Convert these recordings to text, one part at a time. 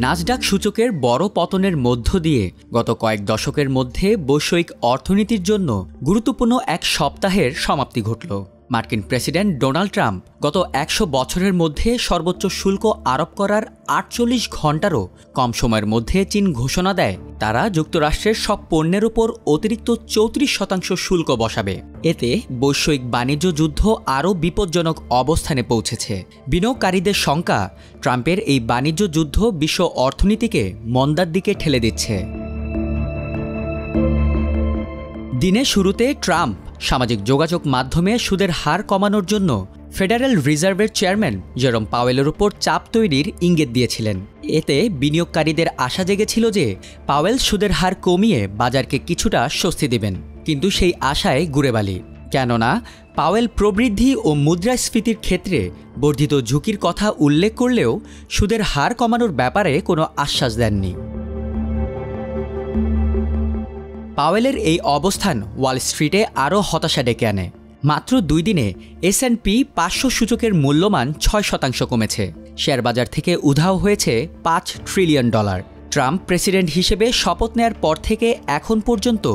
Nasdaq সূচকের বড় পতনের মধ্য দিয়ে গত কয়েক দশকের মধ্যে বৈশ্বিক অর্থনীতির জন্য গুরুত্বপূর্ণ এক সপ্তাহের সমাপ্তি ঘটল। মার্কিন প্রেসিডেন্ট ডোনাল্ড ট্রাম্প গত ১০০ বছরের মধ্যে সর্বোচ্চ শুল্ক আরোপ করার ৪৮ ঘণ্টারও কম সময়ের মধ্যে চীন ঘোষণা দেয় তারা যুক্তরাষ্ট্রের সব পণ্যের উপর অতিরিক্ত ৩৪% শুল্ক বসাবে। এতে বৈশ্বিক বাণিজ্য যুদ্ধ আরও বিপজ্জনক অবস্থানে পৌঁছেছে। বিনিয়োগকারীদের শঙ্কা, ট্রাম্পের এই বাণিজ্য যুদ্ধ বিশ্ব অর্থনীতিকে মন্দার দিকে ঠেলে দিচ্ছে। দিনের শুরুতে ট্রাম্প সামাজিক যোগাযোগ মাধ্যমে সুদের হার কমানোর জন্য ফেডারেল রিজার্ভের চেয়ারম্যান জেরোম পাওয়েলের উপর চাপ তৈরির ইঙ্গিত দিয়েছিলেন। এতে বিনিয়োগকারীদের আশা জেগেছিল যে পাওয়েল সুদের হার কমিয়ে বাজারকে কিছুটা স্বস্তি দেবেন, কিন্তু সেই আশায় গুড়ে বালি। কেননা পাওয়েল প্রবৃদ্ধি ও মুদ্রাস্ফীতির ক্ষেত্রে বর্ধিত ঝুঁকির কথা উল্লেখ করলেও সুদের হার কমানোর ব্যাপারে কোনো আশ্বাস দেননি। পাওয়েলের এই অবস্থান ওয়াল স্ট্রিটে আরও হতাশা ডেকে আনে। মাত্র ২ দিনে S&P 500 সূচকের মূল্যমান ৬% কমেছে। শেয়ার বাজার থেকে উধাও হয়েছে $৫ ট্রিলিয়ন। ট্রাম্প প্রেসিডেন্ট হিসেবে শপথ নেয়ার পর থেকে এখন পর্যন্ত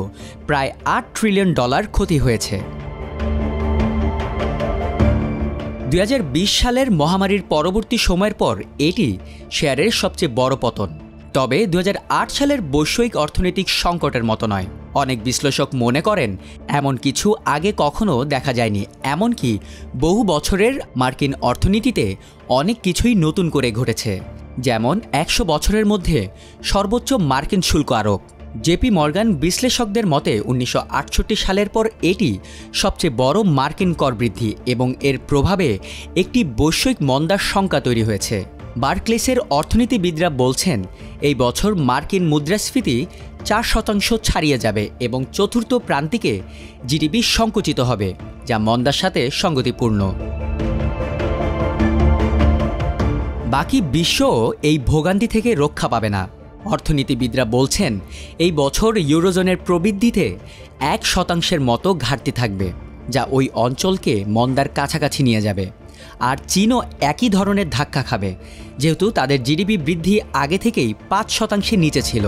প্রায় $৮ ট্রিলিয়ন ক্ষতি হয়েছে। ২০২০ সালের মহামারীর পরবর্তী সময়ের পর এটি শেয়ারের সবচেয়ে বড় পতন। তবে ২০০৮ সালের বৈশ্বিক অর্থনৈতিক সংকটের মতো নয়। অনেক বিশ্লেষক মনে করেন এমন কিছু আগে কখনো দেখা যায়নি। এমনকি বহু বছরের মার্কিন অর্থনীতিতে অনেক কিছুই নতুন করে ঘটেছে, যেমন ১০০ বছরের মধ্যে সর্বোচ্চ মার্কিন শুল্ক আরোপ। জেপি মর্গান বিশ্লেষকদের মতে ১৯৬৮ সালের পর এটি সবচেয়ে বড় মার্কিন কর বৃদ্ধি এবং এর প্রভাবে একটি বৈশ্বিক মন্দার শঙ্কা তৈরি হয়েছে। বার্কলেসের অর্থনীতিবিদরা বলছেন এই বছর মার্কিন মুদ্রাস্ফীতি ৪% ছাড়িয়ে যাবে এবং চতুর্থ প্রান্তিকে জিডিপি সংকুচিত হবে, যা মন্দার সাথে সঙ্গতিপূর্ণ। বাকি বিশ্বও এই ভোগান্তি থেকে রক্ষা পাবে না। অর্থনীতিবিদরা বলছেন এই বছর ইউরোজোনের প্রবৃদ্ধিতে ১% মতো ঘাটতি থাকবে, যা ওই অঞ্চলকে মন্দার কাছাকাছি নিয়ে যাবে। আর চীনও একই ধরনের ধাক্কা খাবে, যেহেতু তাদের জিডিপি বৃদ্ধি আগে থেকেই ৫% নিচে ছিল।